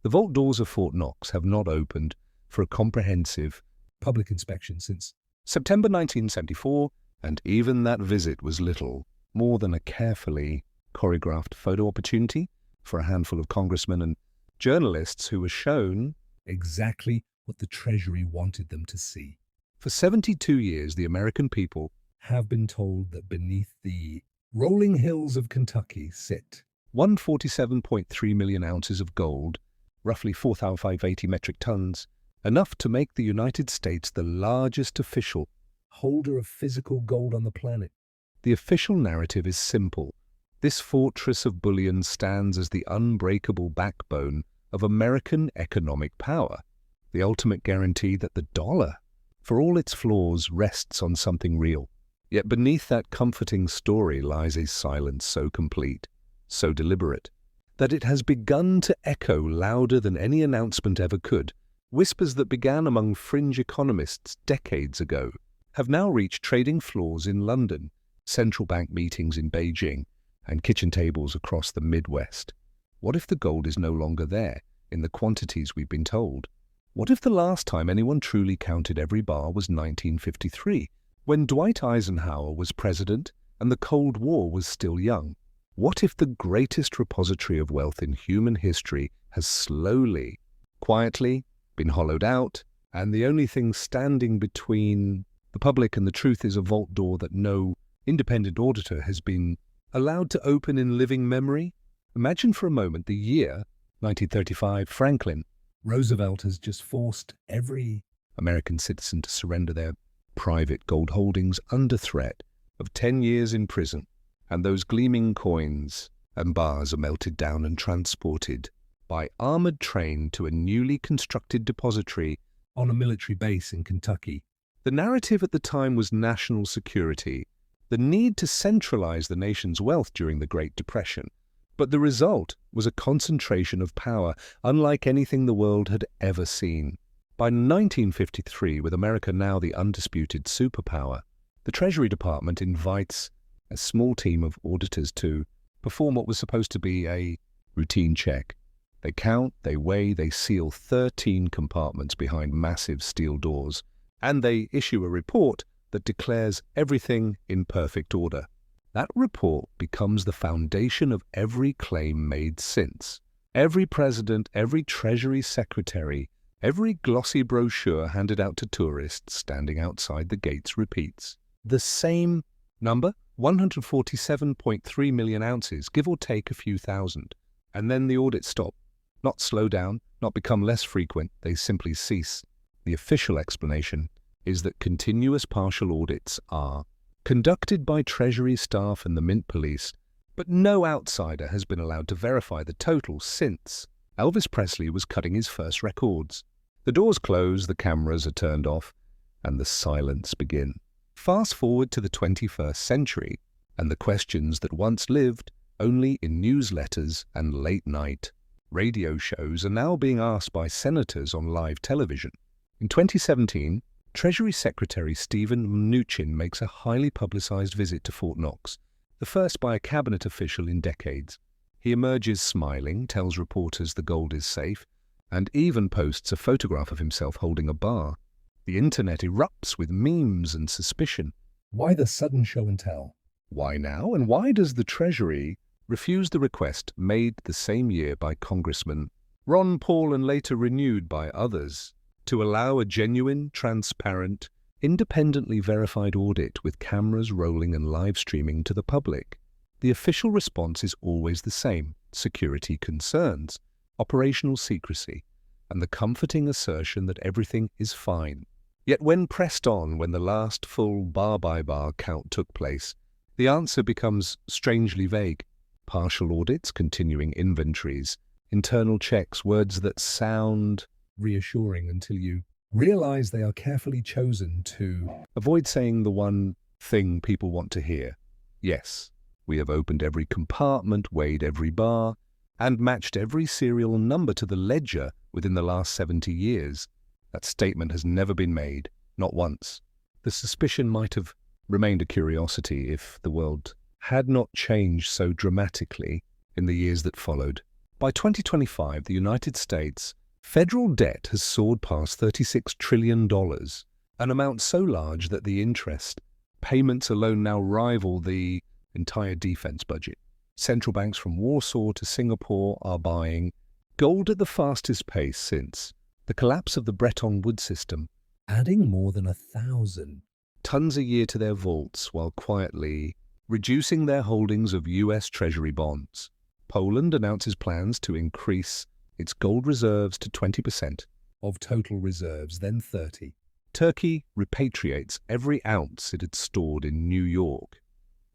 The vault doors of Fort Knox have not opened for a comprehensive public inspection since September 1974, and even that visit was little more than a carefully choreographed photo opportunity for a handful of congressmen and journalists who were shown exactly what the Treasury wanted them to see. For 72 years, the American people have been told that beneath the rolling hills of Kentucky sit 147.3 million ounces of gold, roughly 4,580 metric tons, enough to make the United States the largest official holder of physical gold on the planet. The official narrative is simple. This fortress of bullion stands as the unbreakable backbone of American economic power, the ultimate guarantee that the dollar, for all its flaws, rests on something real. Yet beneath that comforting story lies a silence so complete, so deliberate, that it has begun to echo louder than any announcement ever could. Whispers that began among fringe economists decades ago have now reached trading floors in London, central bank meetings in Beijing, and kitchen tables across the Midwest. What if the gold is no longer there, in the quantities we've been told? What if the last time anyone truly counted every bar was 1953, when Dwight Eisenhower was president and the Cold War was still young? What if the greatest repository of wealth in human history has slowly, quietly, been hollowed out, and the only thing standing between the public and the truth is a vault door that no independent auditor has been allowed to open in living memory? Imagine for a moment the year 1935. Franklin Roosevelt has just forced every American citizen to surrender their private gold holdings under threat of 10 years in prison, and those gleaming coins and bars are melted down and transported by armored train to a newly constructed depository on a military base in Kentucky. The narrative at the time was national security, the need to centralize the nation's wealth during the Great Depression. But the result was a concentration of power unlike anything the world had ever seen. By 1953, with America now the undisputed superpower, the Treasury Department invites a small team of auditors to perform what was supposed to be a routine check. They count, they weigh, they seal 13 compartments behind massive steel doors, and they issue a report that declares everything in perfect order. That report becomes the foundation of every claim made since. Every president, every Treasury secretary, every glossy brochure handed out to tourists standing outside the gates repeats the same number, 147.3 million ounces, give or take a few thousand. And then the audits stop. Not slow down, not become less frequent, they simply cease. The official explanation is that continuous partial audits are conducted by Treasury staff and the Mint Police, but no outsider has been allowed to verify the total since Elvis Presley was cutting his first records. The doors close, the cameras are turned off, and the silence begins. Fast forward to the 21st century, and the questions that once lived only in newsletters and late-night radio shows are now being asked by senators on live television. In 2017, Treasury Secretary Steven Mnuchin makes a highly publicized visit to Fort Knox, the first by a cabinet official in decades. He emerges smiling, tells reporters the gold is safe, and even posts a photograph of himself holding a bar. The internet erupts with memes and suspicion. Why the sudden show and tell? Why now? And why does the Treasury refuse the request made the same year by Congressman Ron Paul and later renewed by others to allow a genuine, transparent, independently verified audit with cameras rolling and live streaming to the public? The official response is always the same: security concerns, operational secrecy, and the comforting assertion that everything is fine. Yet when pressed on, when the last full bar-by-bar count took place, the answer becomes strangely vague. Partial audits, continuing inventories, internal checks, words that sound reassuring until you realize they are carefully chosen to avoid saying the one thing people want to hear. Yes, we have opened every compartment, weighed every bar, and matched every serial number to the ledger within the last 70 years. That statement has never been made, not once. The suspicion might have remained a curiosity if the world had not changed so dramatically in the years that followed. By 2025, the United States federal debt has soared past $36 trillion, an amount so large that the interest payments alone now rival the entire defense budget. Central banks from Warsaw to Singapore are buying gold at the fastest pace since the collapse of the Bretton Woods system, adding more than 1,000 tons a year to their vaults while quietly reducing their holdings of U.S. Treasury bonds. Poland announces plans to increase its gold reserves to 20% of total reserves, then 30%. Turkey repatriates every ounce it had stored in New York.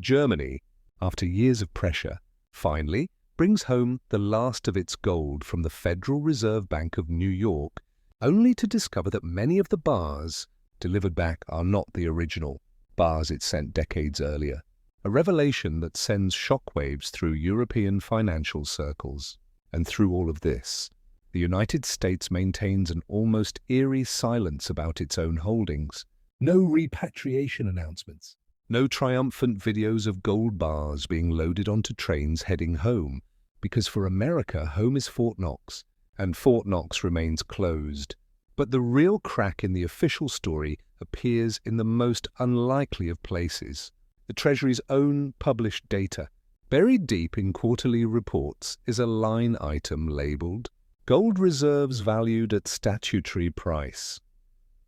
Germany, after years of pressure, finally brings home the last of its gold from the Federal Reserve Bank of New York, only to discover that many of the bars delivered back are not the original bars it sent decades earlier. A revelation that sends shockwaves through European financial circles. And through all of this, the United States maintains an almost eerie silence about its own holdings. No repatriation announcements. No triumphant videos of gold bars being loaded onto trains heading home, because for America, home is Fort Knox, and Fort Knox remains closed. But the real crack in the official story appears in the most unlikely of places. The Treasury's own published data. Buried deep in quarterly reports is a line item labeled Gold Reserves Valued at Statutory Price.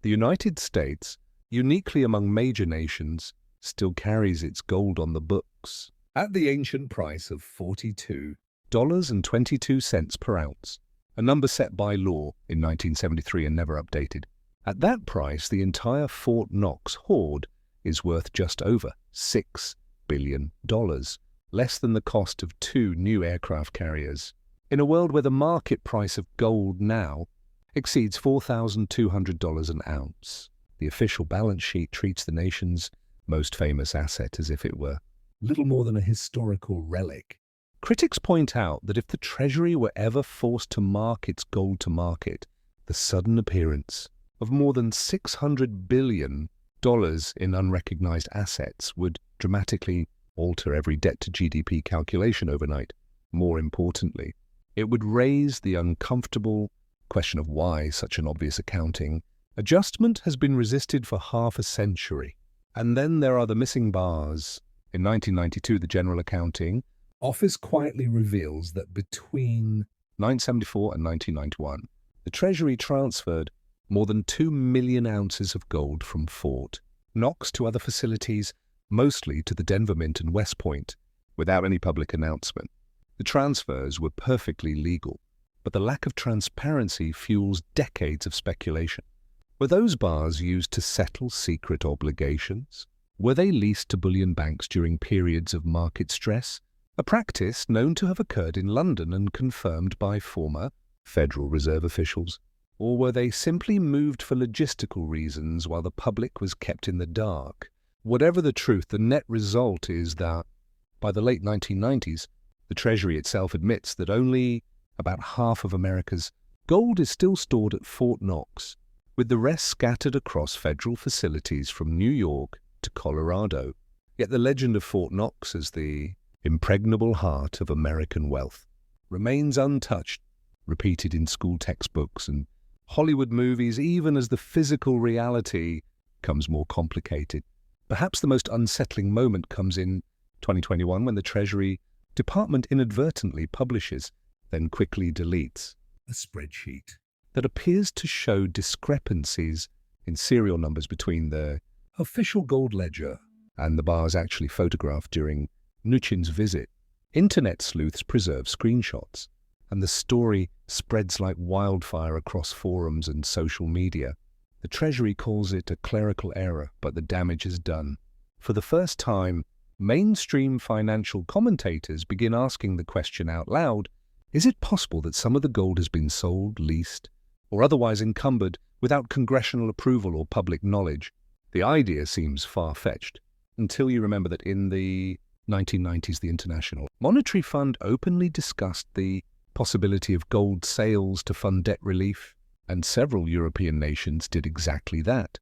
The United States, uniquely among major nations, still carries its gold on the books at the ancient price of $42.22 per ounce, a number set by law in 1973 and never updated. At that price, the entire Fort Knox hoard is worth just over $6 billion, less than the cost of 2 new aircraft carriers. In a world where the market price of gold now exceeds $4,200 an ounce, the official balance sheet treats the nation's most famous asset as if it were little more than a historical relic. Critics point out that if the Treasury were ever forced to mark its gold to market, the sudden appearance of more than $600 billion in unrecognized assets would dramatically alter every debt-to-GDP calculation overnight. More importantly, it would raise the uncomfortable question of why such an obvious accounting adjustment has been resisted for half a century. And then there are the missing bars. In 1992, the General Accounting Office quietly reveals that between 1974 and 1991, the Treasury transferred more than 2 million ounces of gold from Fort Knox to other facilities, mostly to the Denver Mint and West Point, without any public announcement. The transfers were perfectly legal, but the lack of transparency fuels decades of speculation. Were those bars used to settle secret obligations? Were they leased to bullion banks during periods of market stress? A practice known to have occurred in London and confirmed by former Federal Reserve officials. Or were they simply moved for logistical reasons while the public was kept in the dark? Whatever the truth, the net result is that by the late 1990s, the Treasury itself admits that only about half of America's gold is still stored at Fort Knox, with the rest scattered across federal facilities from New York to Colorado. Yet the legend of Fort Knox as the impregnable heart of American wealth remains untouched, repeated in school textbooks and Hollywood movies, even as the physical reality becomes more complicated. Perhaps the most unsettling moment comes in 2021 when the Treasury Department inadvertently publishes, then quickly deletes, a spreadsheet that appears to show discrepancies in serial numbers between the official gold ledger and the bars actually photographed during Mnuchin's visit. Internet sleuths preserve screenshots, and the story spreads like wildfire across forums and social media. The Treasury calls it a clerical error, but the damage is done. For the first time, mainstream financial commentators begin asking the question out loud, is it possible that some of the gold has been sold, leased, or otherwise encumbered without congressional approval or public knowledge? The idea seems far-fetched, until you remember that in the 1990s, the International Monetary Fund openly discussed the possibility of gold sales to fund debt relief, and several European nations did exactly that.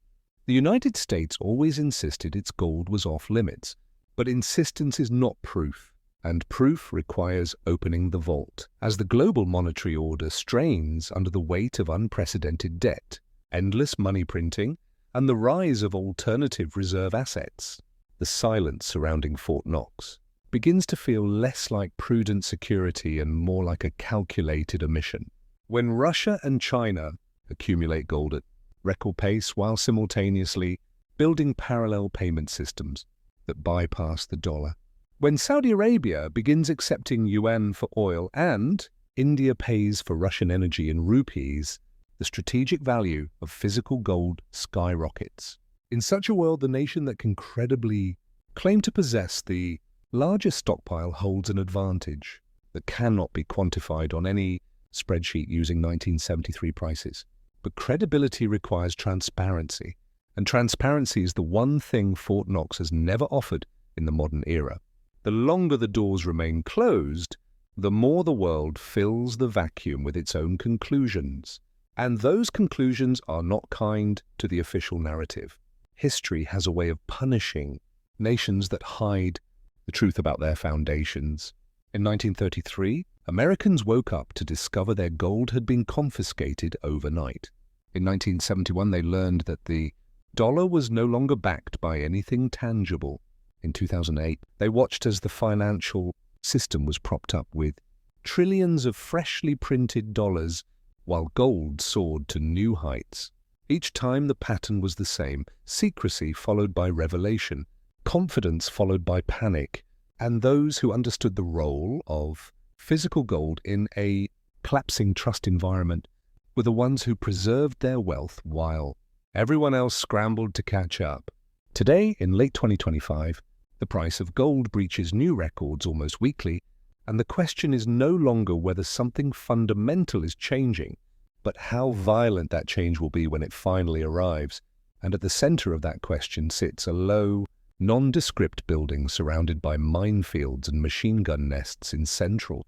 The United States always insisted its gold was off limits, but insistence is not proof, and proof requires opening the vault. As the global monetary order strains under the weight of unprecedented debt, endless money printing, and the rise of alternative reserve assets, the silence surrounding Fort Knox begins to feel less like prudent security and more like a calculated omission. When Russia and China accumulate gold at record pace while simultaneously building parallel payment systems that bypass the dollar, when Saudi Arabia begins accepting yuan for oil and India pays for Russian energy in rupees, the strategic value of physical gold skyrockets. In such a world, the nation that can credibly claim to possess the largest stockpile holds an advantage that cannot be quantified on any spreadsheet using 1973 prices. But credibility requires transparency, and transparency is the one thing Fort Knox has never offered in the modern era. The longer the doors remain closed, the more the world fills the vacuum with its own conclusions. And those conclusions are not kind to the official narrative. History has a way of punishing nations that hide the truth about their foundations. In 1933, Americans woke up to discover their gold had been confiscated overnight. In 1971, they learned that the dollar was no longer backed by anything tangible. In 2008, they watched as the financial system was propped up with trillions of freshly printed dollars while gold soared to new heights. Each time the pattern was the same: secrecy followed by revelation, confidence followed by panic, and those who understood the role of physical gold in a collapsing trust environment were the ones who preserved their wealth while everyone else scrambled to catch up. Today, in late 2025, the price of gold breaches new records almost weekly, and the question is no longer whether something fundamental is changing, but how violent that change will be when it finally arrives. And at the center of that question sits a low, nondescript building surrounded by minefields and machine gun nests in central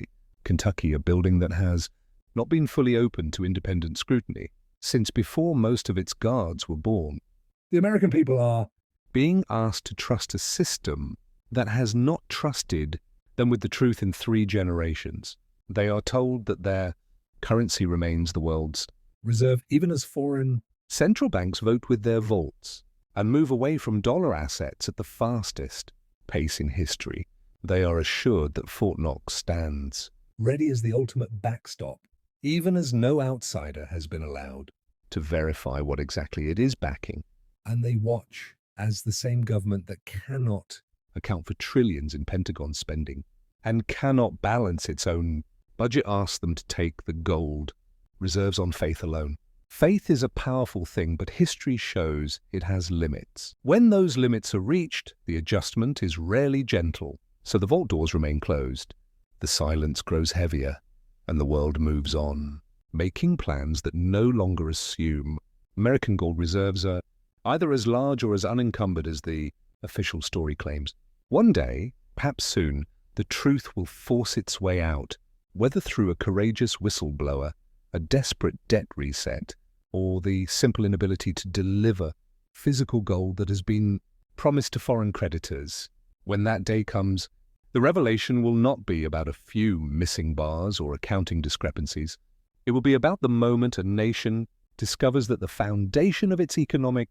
Kentucky, a building that has not been fully open to independent scrutiny since before most of its guards were born. The American people are being asked to trust a system that has not trusted them with the truth in 3 generations. They are told that their currency remains the world's reserve even as foreign central banks vote with their vaults and move away from dollar assets at the fastest pace in history. They are assured that Fort Knox stands ready as the ultimate backstop, even as no outsider has been allowed to verify what exactly it is backing. And they watch as the same government that cannot account for trillions in Pentagon spending and cannot balance its own budget asks them to take the gold reserves on faith alone. Faith is a powerful thing, but history shows it has limits. When those limits are reached, the adjustment is rarely gentle. So the vault doors remain closed, the silence grows heavier, and the world moves on, making plans that no longer assume American gold reserves are either as large or as unencumbered as the official story claims. One day, perhaps soon, the truth will force its way out, whether through a courageous whistleblower, a desperate debt reset, or the simple inability to deliver physical gold that has been promised to foreign creditors. When that day comes, the revelation will not be about a few missing bars or accounting discrepancies. It will be about the moment a nation discovers that the foundation of its economic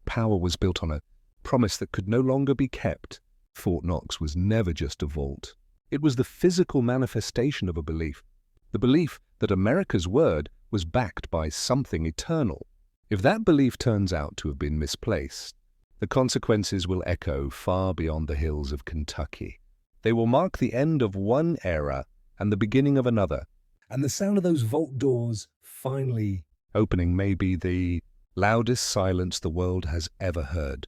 power was built on a promise that could no longer be kept. Fort Knox was never just a vault. It was the physical manifestation of a belief, the belief that America's word was backed by something eternal. If that belief turns out to have been misplaced, the consequences will echo far beyond the hills of Kentucky. They will mark the end of one era and the beginning of another. And the sound of those vault doors finally opening may be the loudest silence the world has ever heard.